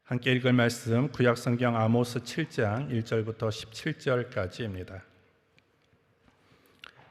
함께 읽을 말씀 구약성경 아모스 7장 1절부터 17절까지입니다.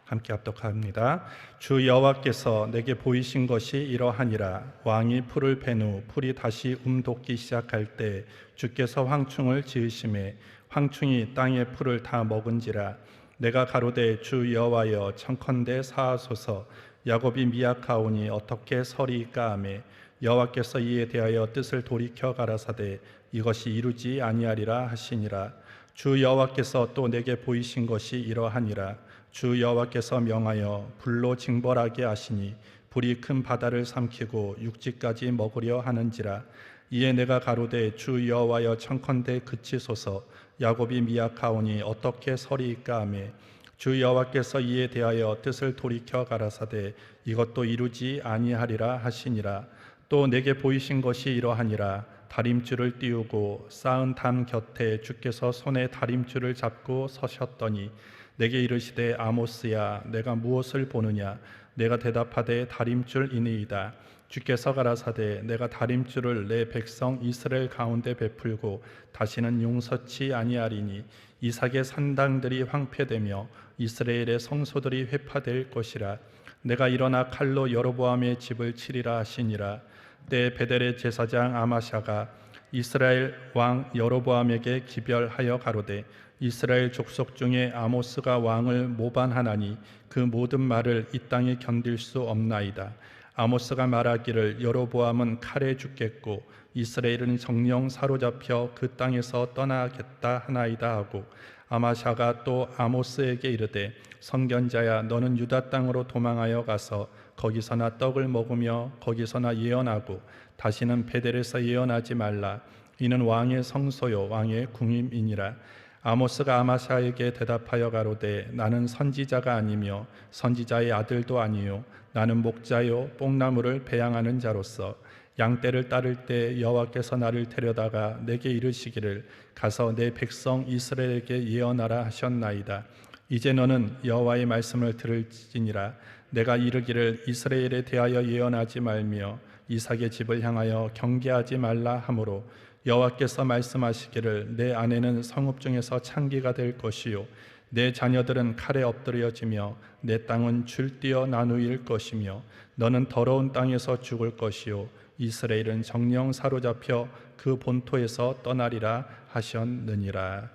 함께 합독합니다. 주 여호와께서 내게 보이신 것이 이러하니라. 왕이 풀을 벤 후 풀이 다시 돋기 시작할 때 주께서 황충을 지으심에 황충이 땅의 풀을 다 먹은지라. 내가 가로되 주 여호와여 청컨대 사하소서. 야곱이 미약하오니 어떻게 서리이까 하매 여호와께서 이에 대하여 뜻을 돌이켜 가라사대 이것이 이루지 아니하리라 하시니라. 주 여호와께서 또 내게 보이신 것이 이러하니라. 주 여호와께서 명하여 불로 징벌하게 하시니 불이 큰 바다를 삼키고 육지까지 먹으려 하는지라. 이에 내가 가로되 주 여호와여 청컨대 그치소서. 야곱이 미약하오니 어떻게 서리이까 하매 주 여호와께서 이에 대하여 뜻을 돌이켜 가라사대 이것도 이루지 아니하리라 하시니라. 또 내게 보이신 것이 이러하니라. 다림줄을 띄우고 쌓은 담 곁에 주께서 손에 다림줄을 잡고 서셨더니 내게 이르시되 아모스야 내가 무엇을 보느냐. 내가 대답하되 다림줄이니이다. 주께서 가라사대 내가 다림줄을 내 백성 이스라엘 가운데 베풀고 다시는 용서치 아니하리니 이삭의 산당들이 황폐되며 이스라엘의 성소들이 회파될 것이라. 내가 일어나 칼로 여로보암의 집을 치리라 하시니라. 때 베델의 제사장 아마샤가 이스라엘 왕 여로보암에게 기별하여 가로되 이스라엘 족속 중에 아모스가 왕을 모반하나니 그 모든 말을 이 땅에 견딜 수 없나이다. 아모스가 말하기를 여로보암은 칼에 죽겠고 이스라엘은 정령 사로잡혀 그 땅에서 떠나겠다 하나이다 하고 아마샤가 또 아모스에게 이르되 선견자야 너는 유다 땅으로 도망하여 가서 거기서나 떡을 먹으며 거기서나 예언하고 다시는 베델에서 예언하지 말라. 이는 왕의 성소요 왕의 궁임이니라. 아모스가 아마샤에게 대답하여 가로되 나는 선지자가 아니며 선지자의 아들도 아니요 나는 목자요 뽕나무를 배양하는 자로서 양떼를 따를 때 여호와께서 나를 데려다가 내게 이르시기를 가서 내 백성 이스라엘에게 예언하라 하셨나이다. 이제 너는 여호와의 말씀을 들을지니라. 내가 이르기를 이스라엘에 대하여 예언하지 말며 이삭의 집을 향하여 경계하지 말라 하므로 여호와께서 말씀하시기를 내 아내는 성읍 중에서 창기가 될 것이요 내 자녀들은 칼에 엎드려지며 내 땅은 줄띄어 나누일 것이며 너는 더러운 땅에서 죽을 것이요 이스라엘은 정령 사로잡혀 그 본토에서 떠나리라 하셨느니라.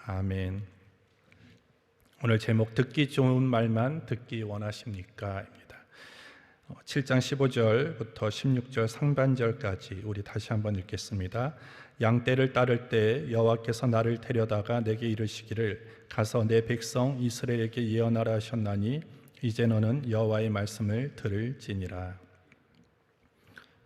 아멘. 오늘 제목 듣기 좋은 말만 듣기 원하십니까? 입니다. 7장 15절부터 16절 상반절까지 우리 다시 한번 읽겠습니다. 양떼를 따를 때 여호와께서 나를 데려다가 내게 이르시기를 가서 내 백성 이스라엘에게 예언하라 하셨나니 이제 너는 여호와의 말씀을 들을지니라.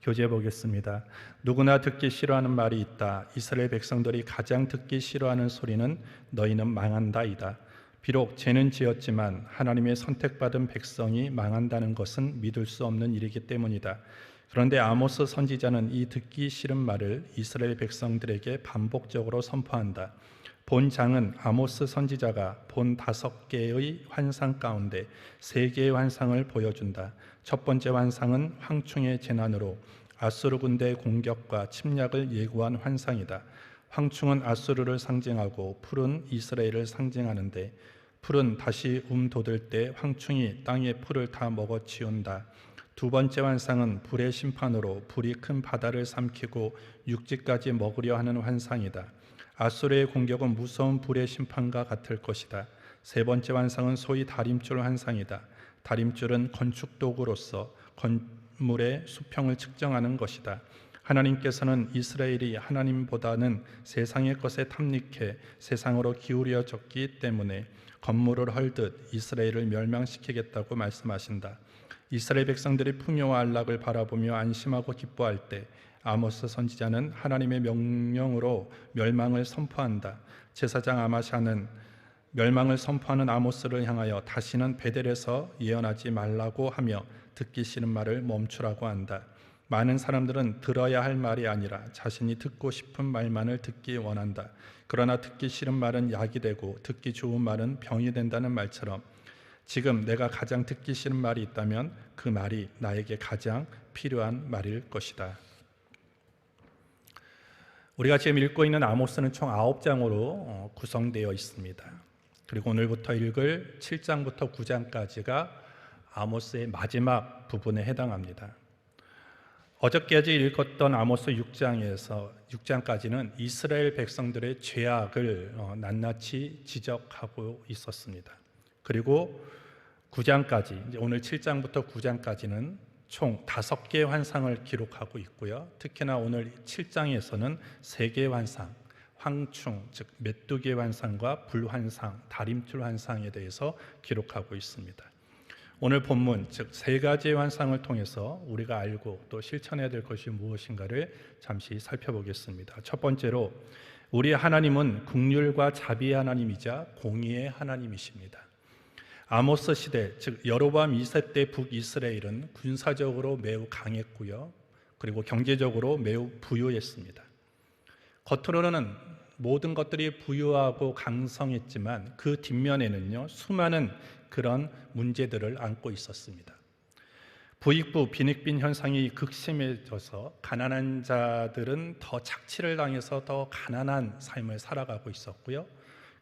교재 보겠습니다. 누구나 듣기 싫어하는 말이 있다. 이스라엘 백성들이 가장 듣기 싫어하는 소리는 너희는 망한다이다. 비록 죄는 지었지만 하나님의 선택받은 백성이 망한다는 것은 믿을 수 없는 일이기 때문이다. 그런데 아모스 선지자는 이 듣기 싫은 말을 이스라엘 백성들에게 반복적으로 선포한다. 본 장은 아모스 선지자가 본 5개의 환상 가운데 3개의 환상을 보여준다. 첫 번째 환상은 황충의 재난으로 아수르 군대의 공격과 침략을 예고한 환상이다. 황충은 아수르를 상징하고 풀은 이스라엘을 상징하는데 풀은 다시 돋을 때 황충이 땅의 풀을 다 먹어치운다. 두 번째 환상은 불의 심판으로 불이 큰 바다를 삼키고 육지까지 먹으려 하는 환상이다. 아수르의 공격은 무서운 불의 심판과 같을 것이다. 세 번째 환상은 소위 다림줄 환상이다. 다림줄은 건축 도구로서 건물의 수평을 측정하는 것이다. 하나님께서는 이스라엘이 하나님보다는 세상의 것에 탐닉해 세상으로 기울여졌기 때문에 건물을 헐듯 이스라엘을 멸망시키겠다고 말씀하신다. 이스라엘 백성들이 풍요와 안락을 바라보며 안심하고 기뻐할 때 아모스 선지자는 하나님의 명령으로 멸망을 선포한다. 제사장 아마샤는 멸망을 선포하는 아모스를 향하여 다시는 베델에서 예언하지 말라고 하며 듣기 싫은 말을 멈추라고 한다. 많은 사람들은 들어야 할 말이 아니라 자신이 듣고 싶은 말만을 듣기 원한다. 그러나 듣기 싫은 말은 약이 되고 듣기 좋은 말은 병이 된다는 말처럼 지금 내가 가장 듣기 싫은 말이 있다면 그 말이 나에게 가장 필요한 말일 것이다. 우리가 지금 읽고 있는 아모스는 총 9장으로 구성되어 있습니다. 그리고 오늘부터 읽을 7장부터 9장까지가 아모스의 마지막 부분에 해당합니다. 어저께까지 읽었던 아모스 6장까지는 이스라엘 백성들의 죄악을 낱낱이 지적하고 있었습니다. 그리고 9장까지, 오늘 7장부터 9장까지는 총 5개의 환상을 기록하고 있고요. 특히나 오늘 7장에서는 3개의 환상, 황충, 즉 메뚜기 환상과 불환상, 다림줄 환상에 대해서 기록하고 있습니다. 오늘 본문, 즉 3가지의 환상을 통해서 우리가 알고 또 실천해야 될 것이 무엇인가를 잠시 살펴보겠습니다. 첫 번째로, 우리 하나님은 긍휼과 자비의 하나님이자 공의의 하나님이십니다. 아모스 시대, 즉 여로보암 2세 때 북이스라엘은 군사적으로 매우 강했고요. 그리고 경제적으로 매우 부유했습니다. 겉으로는 모든 것들이 부유하고 강성했지만 그 뒷면에는요, 수많은 그런 문제들을 안고 있었습니다. 부익부 빈익빈 현상이 극심해져서 가난한 자들은 더 착취를 당해서 더 가난한 삶을 살아가고 있었고요.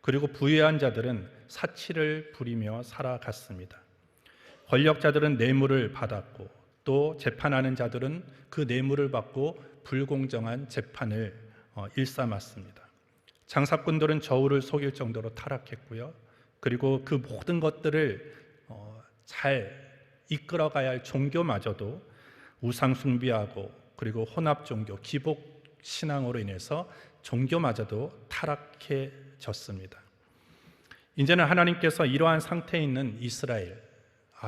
그리고 부유한 자들은 사치를 부리며 살아갔습니다. 권력자들은 뇌물을 받았고 또 재판하는 자들은 그 뇌물을 받고 불공정한 재판을 일삼았습니다. 장사꾼들은 저울을 속일 정도로 타락했고요. 그리고 그 모든 것들을 잘 이끌어가야 할 종교마저도 우상 숭배하고 그리고 혼합 종교, 기복 신앙으로 인해서 종교마저도 타락해졌습니다. 이제는 하나님께서 이러한 상태에 있는 이스라엘,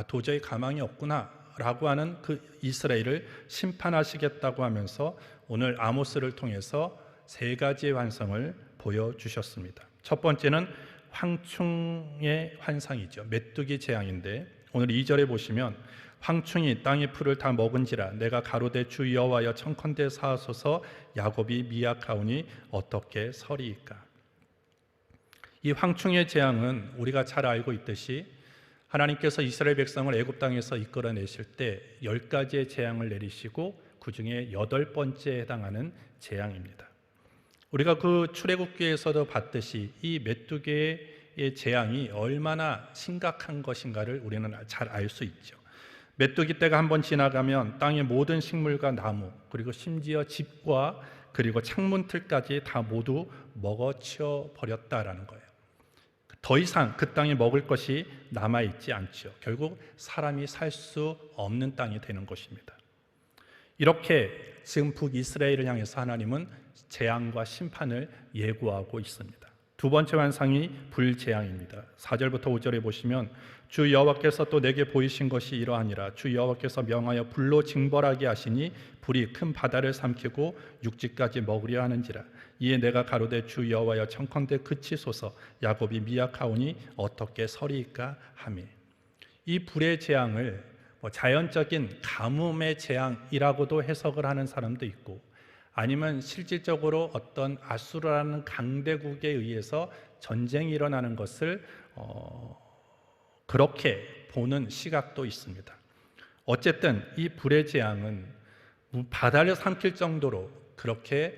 도저히 가망이 없구나 라고 하는 그 이스라엘을 심판하시겠다고 하면서 오늘 아모스를 통해서 3가지의 환상을 보여주셨습니다. 첫 번째는 황충의 환상이죠. 메뚜기 재앙인데 오늘 2절에 보시면 황충이 땅의 풀을 다 먹은지라 내가 가로되 주 여호와여 청컨대 사하소서 야곱이 미약하오니 어떻게 서리이까. 이 황충의 재앙은 우리가 잘 알고 있듯이 하나님께서 이스라엘 백성을 애굽 땅에서 이끌어내실 때 10가지의 재앙을 내리시고 그 중에 8번째에 해당하는 재앙입니다. 우리가 그 출애굽기에서도 봤듯이 이 메뚜기의 재앙이 얼마나 심각한 것인가를 우리는 잘 알 수 있죠. 메뚜기 때가 한번 지나가면 땅의 모든 식물과 나무 그리고 심지어 집과 그리고 창문 틀까지 다 모두 먹어치워 버렸다라는 거예요. 더 이상 그 땅에 먹을 것이 남아있지 않죠. 결국 사람이 살 수 없는 땅이 되는 것입니다. 이렇게 지금 북이스라엘을 향해서 하나님은 재앙과 심판을 예고하고 있습니다. 두 번째 환상이 불재앙입니다. 4절부터 5절에 보시면 주 여호와께서 또 내게 보이신 것이 이러하니라. 주 여호와께서 명하여 불로 징벌하게 하시니 불이 큰 바다를 삼키고 육지까지 먹으려 하는지라. 이에 내가 가로되 주 여호와여 청컨대 그치소서 야곱이 미약하오니 어떻게 서리이까 하매. 이 불의 재앙을 자연적인 가뭄의 재앙이라고도 해석을 하는 사람도 있고 아니면 실질적으로 어떤 아수르라는 강대국에 의해서 전쟁이 일어나는 것을 그렇게 보는 시각도 있습니다. 어쨌든 이 불의 재앙은 바다를 삼킬 정도로 그렇게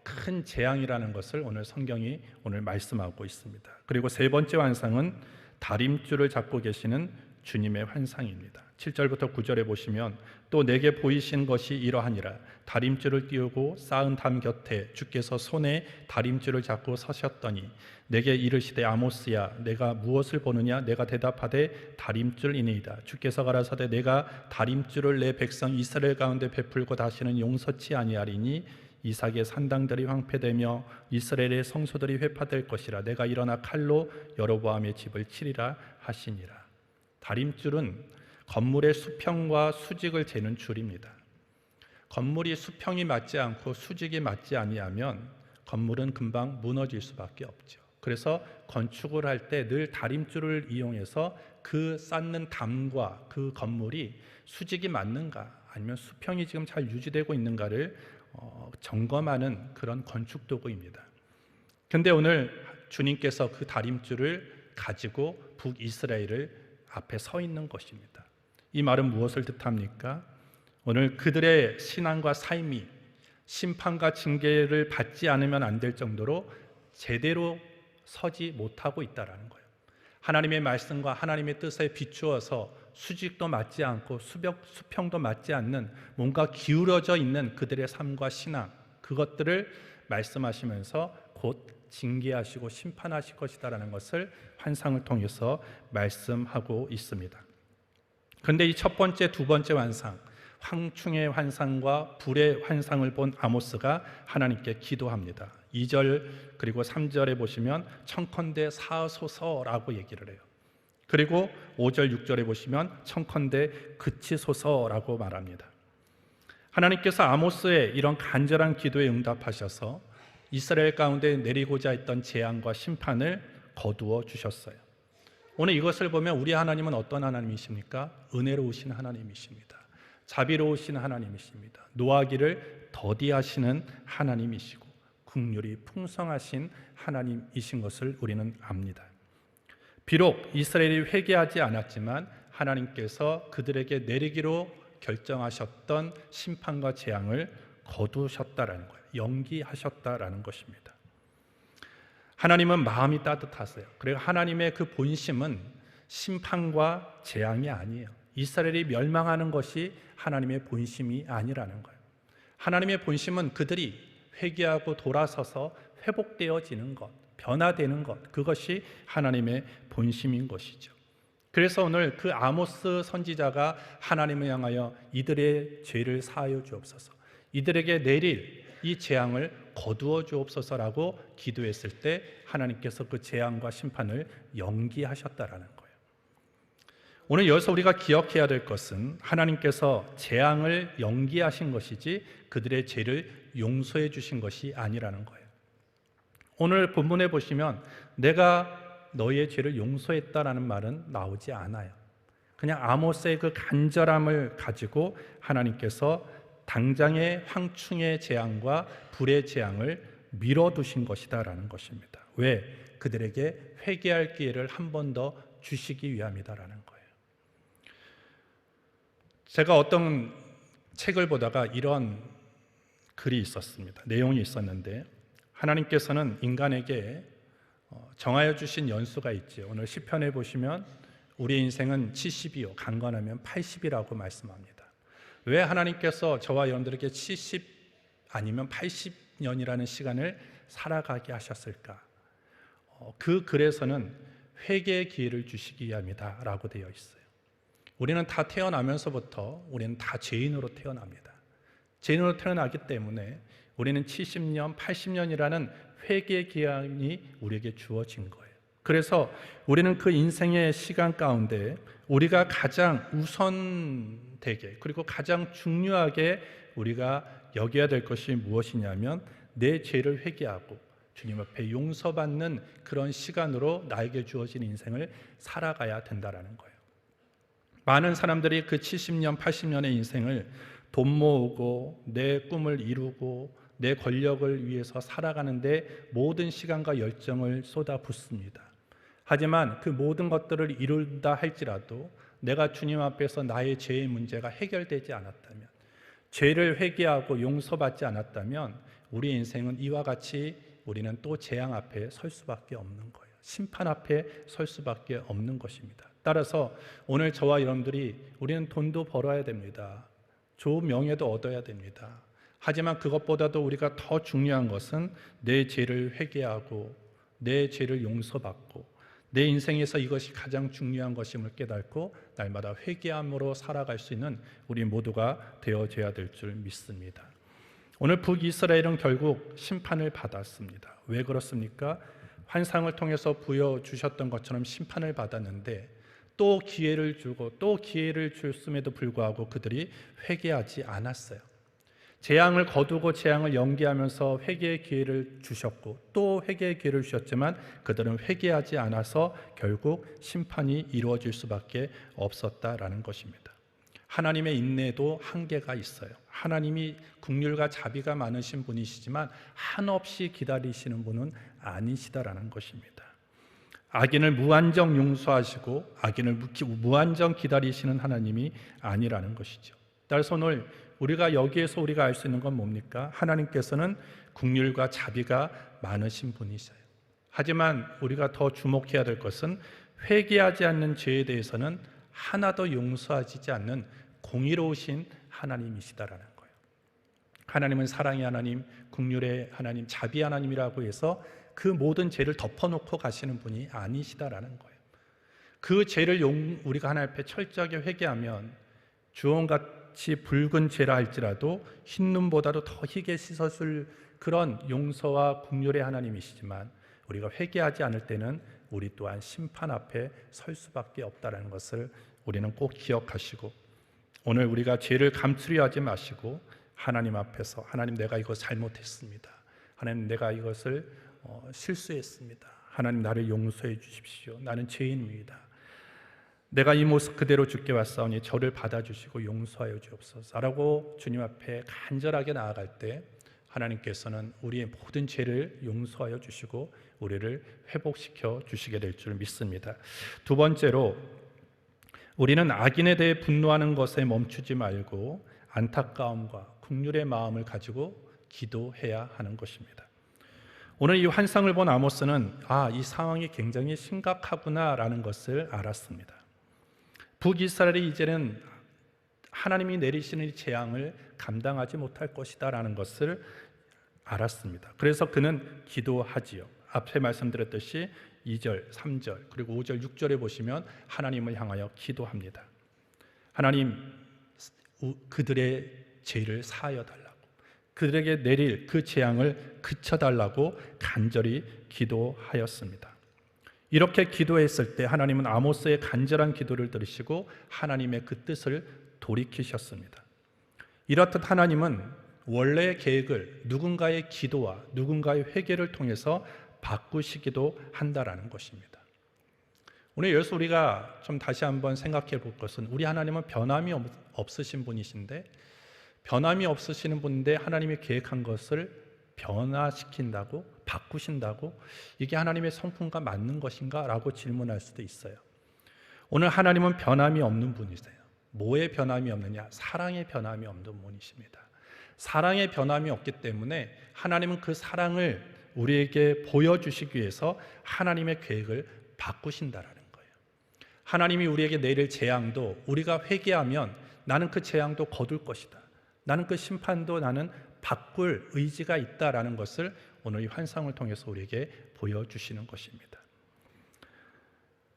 큰 재앙이라는 것을 오늘 성경이 오늘 말씀하고 있습니다. 그리고 3번째 환상은 다림줄을 잡고 계시는 주님의 환상입니다. 7절부터 9절에 보시면 또 내게 보이신 것이 이러하니라. 다림줄을 띄우고 쌓은 담 곁에 주께서 손에 다림줄을 잡고 서셨더니 내게 이르시되 아모스야 내가 무엇을 보느냐. 내가 대답하되 다림줄이니이다. 주께서 가라사대 내가 다림줄을 내 백성 이스라엘 가운데 베풀고 다시는 용서치 아니하리니 이삭의 산당들이 황폐되며 이스라엘의 성소들이 회파될 것이라. 내가 일어나 칼로 여로보암의 집을 치리라 하시니라. 다림줄은 건물의 수평과 수직을 재는 줄입니다. 건물이 수평이 맞지 않고 수직이 맞지 아니하면 건물은 금방 무너질 수밖에 없죠. 그래서 건축을 할 때 늘 다림줄을 이용해서 그 쌓는 담과 그 건물이 수직이 맞는가 아니면 수평이 지금 잘 유지되고 있는가를 점검하는 그런 건축 도구입니다. 그런데 오늘 주님께서 그 다림줄을 가지고 북이스라엘을 앞에 서 있는 것입니다. 이 말은 무엇을 뜻합니까? 오늘 그들의 신앙과 삶이 심판과 징계를 받지 않으면 안 될 정도로 제대로 서지 못하고 있다는 거예요. 하나님의 말씀과 하나님의 뜻에 비추어서 수직도 맞지 않고 수평도 맞지 않는 뭔가 기울어져 있는 그들의 삶과 신앙, 그것들을 말씀하시면서 곧 징계하시고 심판하실 것이다라는 것을 환상을 통해서 말씀하고 있습니다. 그런데 이 첫 번째, 두 번째 환상, 황충의 환상과 불의 환상을 본 아모스가 하나님께 기도합니다. 2절 그리고 3절에 보시면 청컨대 사소서라고 얘기를 해요. 그리고 5절 6절에 보시면 청컨대 그치소서라고 말합니다. 하나님께서 아모스의 이런 간절한 기도에 응답하셔서 이스라엘 가운데 내리고자 했던 재앙과 심판을 거두어 주셨어요. 오늘 이것을 보면 우리 하나님은 어떤 하나님이십니까? 은혜로우신 하나님이십니다. 자비로우신 하나님이십니다. 노하기를 더디하시는 하나님이시고 긍휼이 풍성하신 하나님이신 것을 우리는 압니다. 비록 이스라엘이 회개하지 않았지만 하나님께서 그들에게 내리기로 결정하셨던 심판과 재앙을 거두셨다라는 거예요. 연기하셨다라는 것입니다. 하나님은 마음이 따뜻하세요. 그리고 하나님의 그 본심은 심판과 재앙이 아니에요. 이스라엘이 멸망하는 것이 하나님의 본심이 아니라는 거예요. 하나님의 본심은 그들이 회개하고 돌아서서 회복되어지는 것, 변화되는 것, 그것이 하나님의 본심인 것이죠. 그래서 오늘 그 아모스 선지자가 하나님을 향하여 이들의 죄를 사하여 주옵소서, 이들에게 내릴 이 재앙을 거두어 주옵소서라고 기도했을 때 하나님께서 그 재앙과 심판을 연기하셨다라는 거예요. 오늘 여기서 우리가 기억해야 될 것은 하나님께서 재앙을 연기하신 것이지 그들의 죄를 용서해 주신 것이 아니라는 거예요. 오늘 본문에 보시면 내가 너희의 죄를 용서했다라는 말은 나오지 않아요. 그냥 아모스의 그 간절함을 가지고 하나님께서 당장의 황충의 재앙과 불의 재앙을 미뤄두신 것이다라는 것입니다. 왜? 그들에게 회개할 기회를 한 번 더 주시기 위함이다라는 거예요. 제가 어떤 책을 보다가 이런 글이 있었습니다. 내용이 있었는데 하나님께서는 인간에게 정하여 주신 연수가 있죠. 오늘 시편에 보시면 우리 인생은 70이요 강건하면 80이라고 말씀합니다. 왜 하나님께서 저와 여러분들에게 70 아니면 80년이라는 시간을 살아가게 하셨을까? 그 글에서는 회개의 기회를 주시기 위함이다 라고 되어 있어요. 우리는 다 태어나면서부터 우리는 다 죄인으로 태어납니다. 죄인으로 태어나기 때문에 우리는 70년, 80년이라는 회개의 기한이 우리에게 주어진 거예요. 그래서 우리는 그 인생의 시간 가운데 우리가 가장 우선되게 그리고 가장 중요하게 우리가 여겨야 될 것이 무엇이냐면 내 죄를 회개하고 주님 앞에 용서받는 그런 시간으로 나에게 주어진 인생을 살아가야 된다는 거예요. 많은 사람들이 그 70년, 80년의 인생을 돈 모으고 내 꿈을 이루고 내 권력을 위해서 살아가는데 모든 시간과 열정을 쏟아붓습니다. 하지만 그 모든 것들을 이룬다 할지라도 내가 주님 앞에서 나의 죄의 문제가 해결되지 않았다면, 죄를 회개하고 용서받지 않았다면 우리 인생은 이와 같이 우리는 또 재앙 앞에 설 수밖에 없는 거예요. 심판 앞에 설 수밖에 없는 것입니다. 따라서 오늘 저와 여러분들이 우리는 돈도 벌어야 됩니다. 좋은 명예도 얻어야 됩니다. 하지만 그것보다도 우리가 더 중요한 것은 내 죄를 회개하고 내 죄를 용서받고 내 인생에서 이것이 가장 중요한 것임을 깨닫고 날마다 회개함으로 살아갈 수 있는 우리 모두가 되어져야 될 줄 믿습니다. 오늘 북이스라엘은 결국 심판을 받았습니다. 왜 그렇습니까? 환상을 통해서 보여주셨던 것처럼 심판을 받았는데 또 기회를 주고 또 기회를 줬음에도 불구하고 그들이 회개하지 않았어요. 재앙을 거두고 재앙을 연기하면서 회개의 기회를 주셨고 또 회개의 기회를 주셨지만 그들은 회개하지 않아서 결국 심판이 이루어질 수밖에 없었다라는 것입니다. 하나님의 인내도 한계가 있어요. 하나님이 긍휼과 자비가 많으신 분이시지만 한없이 기다리시는 분은 아니시다라는 것입니다. 악인을 무한정 용서하시고 악인을 무한정 기다리시는 하나님이 아니라는 것이죠. 따라서 오늘 우리가 여기에서 우리가 알 수 있는 건 뭡니까? 하나님께서는 긍휼과 자비가 많으신 분이세요. 하지만 우리가 더 주목해야 될 것은 회개하지 않는 죄에 대해서는 하나도 용서하지 않는 공의로우신 하나님이시다라는 거예요. 하나님은 사랑의 하나님, 긍휼의 하나님, 자비의 하나님이라고 해서 그 모든 죄를 덮어놓고 가시는 분이 아니시다라는 거예요. 그 죄를 우리가 하나님 앞에 철저하게 회개하면 주홍같이 붉은 죄라 할지라도 흰눈보다도 더 희게 씻어줄 그런 용서와 긍휼의 하나님이시지만 우리가 회개하지 않을 때는 우리 또한 심판 앞에 설 수밖에 없다는 것을 우리는 꼭 기억하시고, 오늘 우리가 죄를 감추려 하지 마시고 하나님 앞에서 하나님, 내가 이거 잘못했습니다. 하나님, 내가 이것을 실수했습니다. 하나님, 나를 용서해 주십시오. 나는 죄인입니다. 내가 이 모습 그대로 주께 왔사오니 저를 받아주시고 용서하여 주옵소서 라고 주님 앞에 간절하게 나아갈 때 하나님께서는 우리의 모든 죄를 용서하여 주시고 우리를 회복시켜 주시게 될 줄 믿습니다. 두 번째로, 우리는 악인에 대해 분노하는 것에 멈추지 말고 안타까움과 긍휼의 마음을 가지고 기도해야 하는 것입니다. 오늘 이 환상을 본 아모스는 이 상황이 굉장히 심각하구나라는 것을 알았습니다. 북이스라엘이 이제는 하나님이 내리시는 이 재앙을 감당하지 못할 것이다 라는 것을 알았습니다. 그래서 그는 기도하지요. 앞에 말씀드렸듯이 2절, 3절, 그리고 5절, 6절에 보시면 하나님을 향하여 기도합니다. 하나님, 그들의 죄를 사하여 달라고, 그들에게 내릴 그 재앙을 그쳐달라고 간절히 기도하였습니다. 이렇게 기도했을 때 하나님은 아모스의 간절한 기도를 들으시고 하나님의 그 뜻을 돌이키셨습니다. 이렇듯 하나님은 원래의 계획을 누군가의 기도와 누군가의 회개를 통해서 바꾸시기도 한다라는 것입니다. 오늘 여기서 우리가 좀 다시 한번 생각해 볼 것은, 우리 하나님은 변함이 없으신 분이신데, 변함이 없으시는 분인데 하나님이 계획한 것을 변화시킨다고, 바꾸신다고, 이게 하나님의 성품과 맞는 것인가? 라고 질문할 수도 있어요. 오늘 하나님은 변함이 없는 분이세요. 뭐의 변함이 없느냐? 사랑의 변함이 없는 분이십니다. 사랑의 변함이 없기 때문에 하나님은 그 사랑을 우리에게 보여주시기 위해서 하나님의 계획을 바꾸신다라는 거예요. 하나님이 우리에게 내릴 재앙도 우리가 회개하면 나는 그 재앙도 거둘 것이다, 나는 그 심판도 나는 바꿀 의지가 있다라는 것을 오늘 이 환상을 통해서 우리에게 보여주시는 것입니다.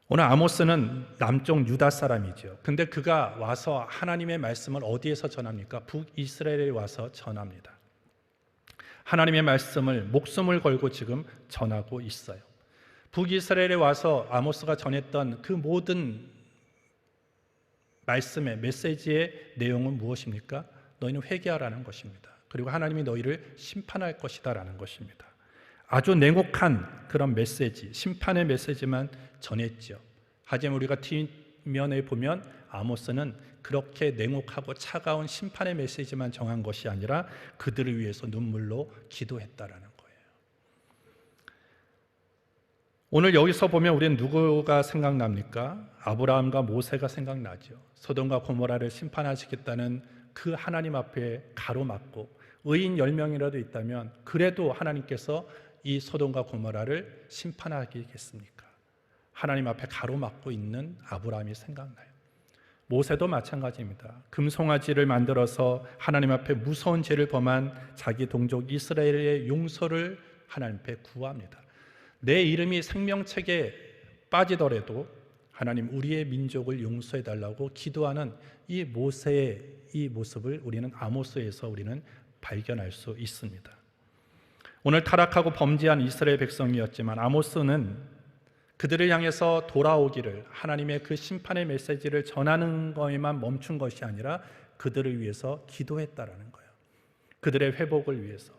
오늘 아모스는 남쪽 유다 사람이죠. 근데 그가 와서 하나님의 말씀을 어디에서 전합니까? 북이스라엘에 와서 전합니다. 하나님의 말씀을 목숨을 걸고 지금 전하고 있어요. 북이스라엘에 와서 아모스가 전했던 그 모든 말씀의 메시지의 내용은 무엇입니까? 너희는 회개하라는 것입니다. 그리고 하나님이 너희를 심판할 것이다 라는 것입니다. 아주 냉혹한 그런 메시지, 심판의 메시지만 전했죠. 하지만 우리가 뒷면에 보면 아모스는 그렇게 냉혹하고 차가운 심판의 메시지만 정한 것이 아니라 그들을 위해서 눈물로 기도했다라는 거예요. 오늘 여기서 보면 우리는 누구가 생각납니까? 아브라함과 모세가 생각나죠. 소돔과 고모라를 심판하시겠다는 그 하나님 앞에 가로막고 의인 10명이라도 있다면 그래도 하나님께서 이 소돔과 고모라를 심판하겠습니까? 하나님 앞에 가로막고 있는 아브라함이 생각나요. 모세도 마찬가지입니다. 금송아지를 만들어서 하나님 앞에 무서운 죄를 범한 자기 동족 이스라엘의 용서를 하나님 앞에 구합니다. 내 이름이 생명책에 빠지더라도 하나님, 우리의 민족을 용서해 달라고 기도하는 이 모세의 이 모습을 우리는 아모스에서 우리는 발견할 수 있습니다. 오늘 타락하고 범죄한 이스라엘 백성이었지만 아모스는 그들을 향해서 돌아오기를, 하나님의 그 심판의 메시지를 전하는 것에만 멈춘 것이 아니라 그들을 위해서 기도했다라는 거예요. 그들의 회복을 위해서,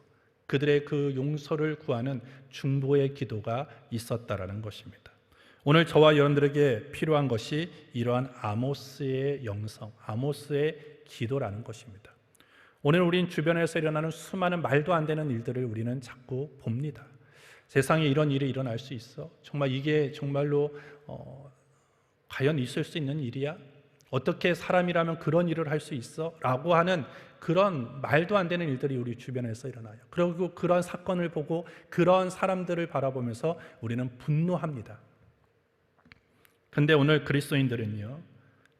그들의 그 용서를 구하는 중보의 기도가 있었다라는 것입니다. 오늘 저와 여러분들에게 필요한 것이 이러한 아모스의 영성, 아모스의 기도라는 것입니다. 오늘 우린 주변에서 일어나는 수많은 말도 안 되는 일들을 우리는 자꾸 봅니다. 세상에 이런 일이 일어날 수 있어? 정말 이게 정말로 과연 있을 수 있는 일이야? 어떻게 사람이라면 그런 일을 할 수 있어? 라고 하는 그런 말도 안 되는 일들이 우리 주변에서 일어나요. 그리고 그런 사건을 보고 그런 사람들을 바라보면서 우리는 분노합니다. 근데 오늘 그리스도인들은요,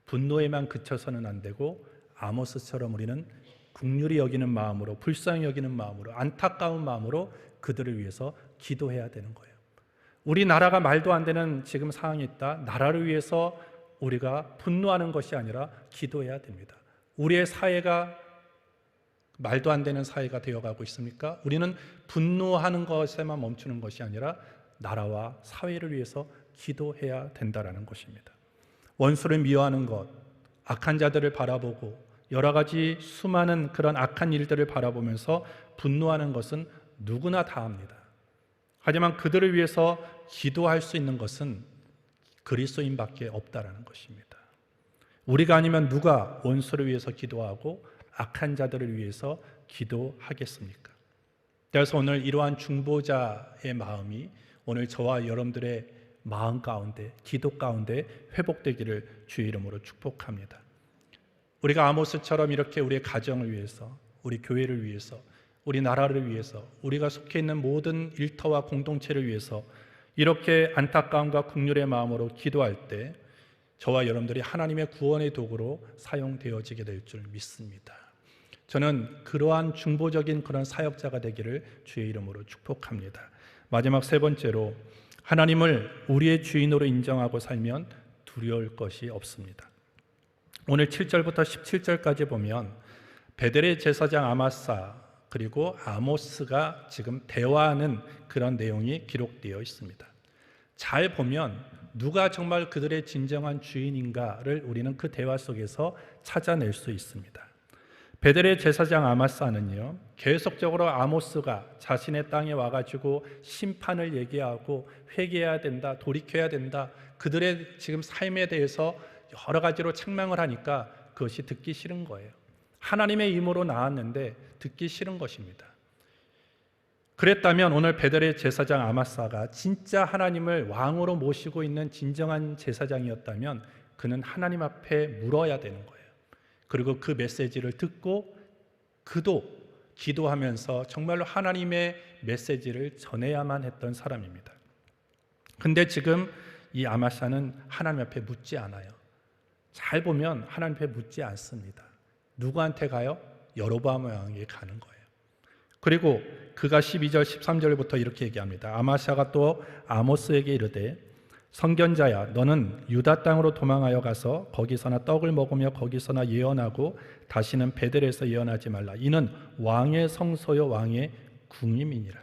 분노에만 그쳐서는 안 되고 아모스처럼 우리는 긍휼히 여기는 마음으로, 불쌍히 여기는 마음으로, 안타까운 마음으로 그들을 위해서 기도해야 되는 거예요. 우리 나라가 말도 안 되는 지금 상황이 있다. 나라를 위해서 우리가 분노하는 것이 아니라 기도해야 됩니다. 우리의 사회가 말도 안 되는 사회가 되어가고 있습니까? 우리는 분노하는 것에만 멈추는 것이 아니라 나라와 사회를 위해서 기도해야 된다는 것입니다. 원수를 미워하는 것, 악한 자들을 바라보고 여러 가지 수많은 그런 악한 일들을 바라보면서 분노하는 것은 누구나 다 합니다. 하지만 그들을 위해서 기도할 수 있는 것은 그리스도인밖에 없다라는 것입니다. 우리가 아니면 누가 원수를 위해서 기도하고 악한 자들을 위해서 기도하겠습니까? 그래서 오늘 이러한 중보자의 마음이 오늘 저와 여러분들의 마음 가운데, 기도 가운데 회복되기를 주의 이름으로 축복합니다. 우리가 아모스처럼 이렇게 우리의 가정을 위해서, 우리 교회를 위해서, 우리 나라를 위해서, 우리가 속해 있는 모든 일터와 공동체를 위해서 이렇게 안타까움과 긍휼의 마음으로 기도할 때 저와 여러분들이 하나님의 구원의 도구로 사용되어지게 될 줄 믿습니다. 저는 그러한 중보적인 그런 사역자가 되기를 주의 이름으로 축복합니다. 마지막 세 번째로, 하나님을 우리의 주인으로 인정하고 살면 두려울 것이 없습니다. 오늘 7절부터 17절까지 보면 베델의 제사장 아마사 그리고 아모스가 지금 대화하는 그런 내용이 기록되어 있습니다. 잘 보면 누가 정말 그들의 진정한 주인인가를 우리는 그 대화 속에서 찾아낼 수 있습니다. 베델의 제사장 아마사는요, 계속적으로 아모스가 자신의 땅에 와가지고 심판을 얘기하고 회개해야 된다, 돌이켜야 된다, 그들의 지금 삶에 대해서 여러 가지로 책망을 하니까 그것이 듣기 싫은 거예요. 하나님의 임으로 나왔는데 듣기 싫은 것입니다. 그랬다면 오늘 베델의 제사장 아마사가 진짜 하나님을 왕으로 모시고 있는 진정한 제사장이었다면 그는 하나님 앞에 물어야 되는 거예요. 그리고 그 메시지를 듣고 그도 기도하면서 정말로 하나님의 메시지를 전해야만 했던 사람입니다. 근데 지금 이 아마사는 하나님 앞에 묻지 않아요. 잘 보면 하나님 앞에 묻지 않습니다. 누구한테 가요? 여로보암 왕에게 가는 거예요. 그리고 그가 12절 13절부터 이렇게 얘기합니다. 아마샤가 또 아모스에게 이르되 선견자야, 너는 유다 땅으로 도망하여 가서 거기서나 떡을 먹으며 거기서나 예언하고 다시는 베델에서 예언하지 말라. 이는 왕의 성소요 왕의 궁임이니라.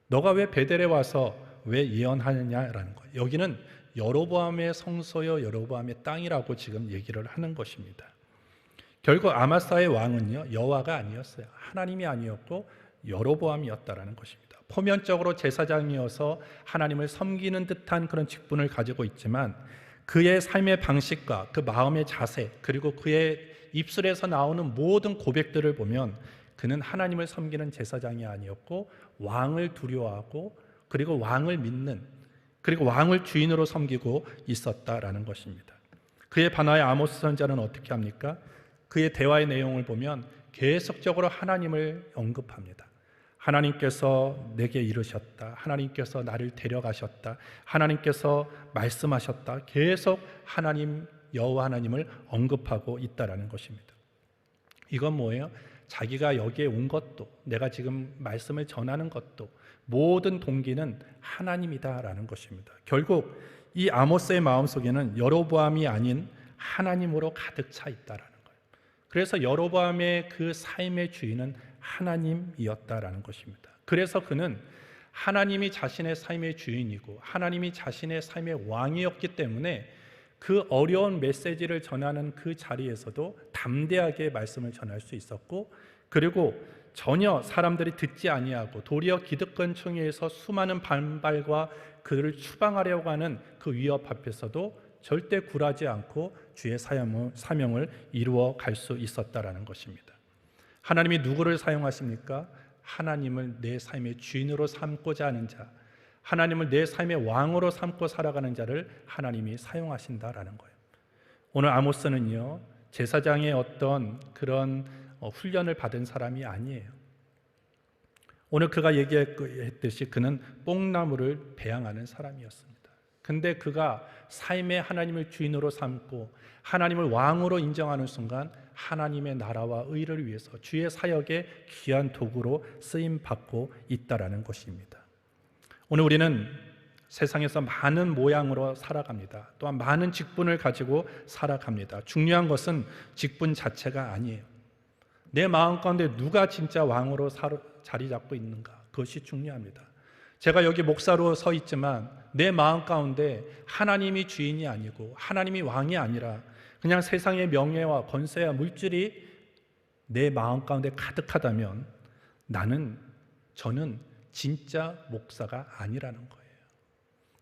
너가 왜 베델에 와서 왜 예언하느냐라는 거예요. 여기는 여로보암의 성소요 여로보암의 땅이라고 지금 얘기를 하는 것입니다. 결국 아마사의 왕은요, 여호와가 아니었어요. 하나님이 아니었고 여로보암이었다라는 것입니다. 표면적으로 제사장이어서 하나님을 섬기는 듯한 그런 직분을 가지고 있지만 그의 삶의 방식과 그 마음의 자세, 그리고 그의 입술에서 나오는 모든 고백들을 보면 그는 하나님을 섬기는 제사장이 아니었고 왕을 두려워하고 그리고 왕을 믿는, 그리고 왕을 주인으로 섬기고 있었다라는 것입니다. 그에 반하여 아모스 선지자는 어떻게 합니까? 그의 대화의 내용을 보면 계속적으로 하나님을 언급합니다. 하나님께서 내게 이르셨다. 하나님께서 나를 데려가셨다. 하나님께서 말씀하셨다. 계속 하나님, 여호와 하나님을 언급하고 있다라는 것입니다. 이건 뭐예요? 자기가 여기에 온 것도, 내가 지금 말씀을 전하는 것도 모든 동기는 하나님이다라는 것입니다. 결국 이 아모스의 마음속에는 여로보암이 아닌 하나님으로 가득 차 있다라는 거예요. 그래서 여로보암의 그 삶의 주인은 하나님이었다라는 것입니다. 그래서 그는 하나님이 자신의 삶의 주인이고 하나님이 자신의 삶의 왕이었기 때문에 그 어려운 메시지를 전하는 그 자리에서도 담대하게 말씀을 전할 수 있었고, 그리고 전혀 사람들이 듣지 아니하고 도리어 기득권층에서 수많은 반발과 그를 추방하려고 하는 그 위협 앞에서도 절대 굴하지 않고 주의 사명을 이루어 갈 수 있었다라는 것입니다. 하나님이 누구를 사용하십니까? 하나님을 내 삶의 주인으로 삼고자 하는 자, 하나님을 내 삶의 왕으로 삼고 살아가는 자를 하나님이 사용하신다라는 거예요. 오늘 아모스는요, 제사장의 어떤 그런 훈련을 받은 사람이 아니에요. 오늘 그가 얘기했듯이 그는 뽕나무를 배양하는 사람이었습니다. 근데 그가 삶의 하나님을 주인으로 삼고 하나님을 왕으로 인정하는 순간 하나님의 나라와 의를 위해서 주의 사역의 귀한 도구로 쓰임 받고 있다라는 것입니다. 오늘 우리는 세상에서 많은 모양으로 살아갑니다. 또한 많은 직분을 가지고 살아갑니다. 중요한 것은 직분 자체가 아니에요. 내 마음 가운데 누가 진짜 왕으로 자리 잡고 있는가, 그것이 중요합니다. 제가 여기 목사로 서 있지만 내 마음 가운데 하나님이 주인이 아니고 하나님이 왕이 아니라 그냥 세상의 명예와 권세와 물질이 내 마음 가운데 가득하다면 저는 진짜 목사가 아니라는 거예요.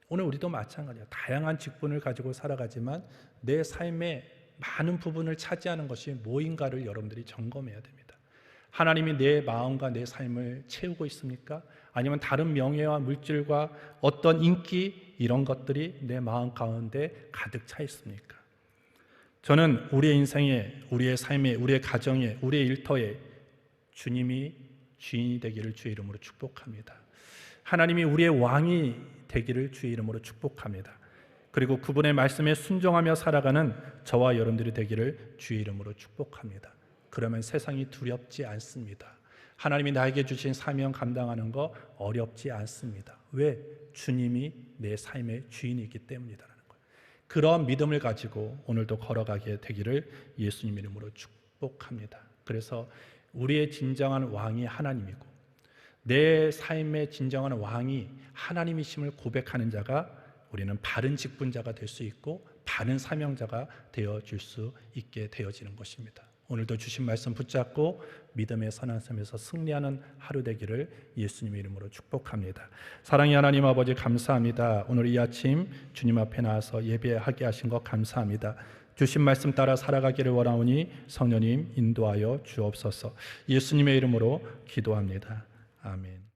오늘 우리도 마찬가지예요. 다양한 직분을 가지고 살아가지만 내 삶의 많은 부분을 차지하는 것이 뭐인가를 여러분들이 점검해야 됩니다. 하나님이 내 마음과 내 삶을 채우고 있습니까? 아니면 다른 명예와 물질과 어떤 인기 이런 것들이 내 마음 가운데 가득 차 있습니까? 저는 우리의 인생에, 우리의 삶에, 우리의 가정에, 우리의 일터에 주님이 주인이 되기를 주의 이름으로 축복합니다. 하나님이 우리의 왕이 되기를 주의 이름으로 축복합니다. 그리고 그분의 말씀에 순종하며 살아가는 저와 여러분들이 되기를 주의 이름으로 축복합니다. 그러면 세상이 두렵지 않습니다. 하나님이 나에게 주신 사명 감당하는 거 어렵지 않습니다. 왜? 주님이 내 삶의 주인이기 때문이다라는 거예요. 그런 믿음을 가지고 오늘도 걸어가게 되기를 예수님 이름으로 축복합니다. 그래서 우리의 진정한 왕이 하나님이고 내 삶의 진정한 왕이 하나님이심을 고백하는 자가 우리는 바른 직분자가 될 수 있고 바른 사명자가 되어질 수 있게 되어지는 것입니다. 오늘도 주신 말씀 붙잡고 믿음의 선한 삶에서 승리하는 하루 되기를 예수님의 이름으로 축복합니다. 사랑의 하나님 아버지 감사합니다. 오늘 이 아침 주님 앞에 나와서 예배하게 하신 것 감사합니다. 주신 말씀 따라 살아가기를 원하오니 성령님 인도하여 주옵소서. 예수님의 이름으로 기도합니다. 아멘.